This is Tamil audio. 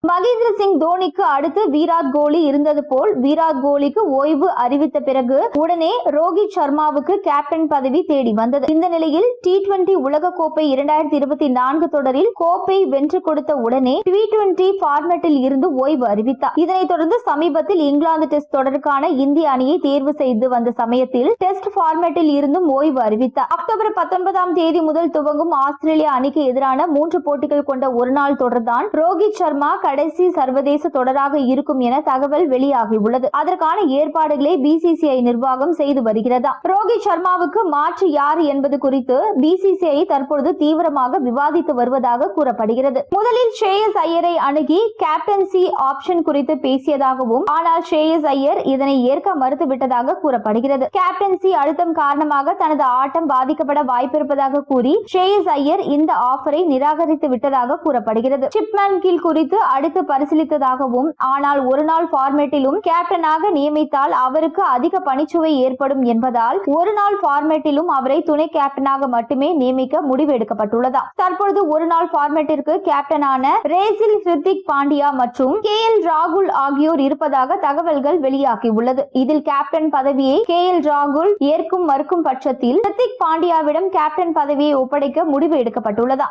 மகேந்திர சிங் தோனிக்கு அடுத்து விராட் கோலி இருந்தது போல் விராட் கோலிக்கு ஓய்வு அறிவித்த பிறகு உடனே ரோஹித் சர்மாவுக்கு கேப்டன் பதவி தேடி வந்தது. இந்த நிலையில் T20 உலகக்கோப்பை 2024 தொடரில் கோப்பை வென்று கொடுத்த உடனே T20 பார்மேட்டில் இருந்து ஓய்வு அறிவித்தார். இதனைத் தொடர்ந்து சமீபத்தில் இங்கிலாந்து டெஸ்ட் தொடருக்கான இந்திய அணியை தேர்வு செய்து வந்த சமயத்தில் டெஸ்ட் பார்மேட்டில் இருந்தும் ஓய்வு அறிவித்தார். அக்டோபர் 19ஆம் தேதி முதல் துவங்கும் ஆஸ்திரேலியா அணிக்கு எதிரான 3 போட்டிகள் கொண்ட ஒருநாள் தொடர்தான் ரோஹித் சர்மா கடைசி சர்வதேச தொடராக இருக்கும் என தகவல் வெளியாகியுள்ளது. அதற்கான ஏற்பாடுகளை BCCI நிர்வாகம் செய்து வருகிறதா. ரோஹித் சர்மாவுக்கு மாற்று யார் என்பது குறித்து BCCI தற்பொழுது தீவிரமாக விவாதித்து வருவதாக கூறப்படுகிறது. முதலில் ஷ்ரேயஸ் ஐயரை அணுகி கேப்டன்சி ஆப்ஷன் குறித்து பேசியதாகவும், ஆனால் ஷ்ரேயஸ் ஐயர் இதனை ஏற்க மறுத்துவிட்டதாக கூறப்படுகிறது. கேப்டன்சி அழுத்தம் காரணமாக தனது ஆட்டம் பாதிக்கப்பட வாய்ப்பிருப்பதாக கூறி ஷ்ரேயஸ் ஐயர் இந்த ஆஃபரை நிராகரித்து விட்டதாக கூறப்படுகிறது. சிப்மேன் கில் குறித்து அடுத்து பரிசீலித்ததாகவும், ஆனால் ஒரு நாள் பார்மேட்டிலும் கேப்டனாக நியமித்தால் அவருக்கு அதிக பணிச்சுவை ஏற்படும் என்பதால் ஒரு நாள் பார்மேட்டிலும் அவரை துணை கேப்டனாக மட்டுமே நியமிக்க முடிவு எடுக்கப்பட்டுள்ளதா. தற்பொழுது ஒரு நாள் பார்மேட்டிற்கு கேப்டனான ரேசில் ஹிருத்திக் பாண்டியா மற்றும் KL ராகுல் ஆகியோர் இருப்பதாக தகவல்கள் வெளியாகியுள்ளது. இதில் கேப்டன் பதவியை KL ராகுல் ஏற்கும் மறுக்கும் பட்சத்தில் ஹிருத்திக் பாண்டியாவிடம் கேப்டன் பதவியை ஒப்படைக்க முடிவு எடுக்கப்பட்டுள்ளதா.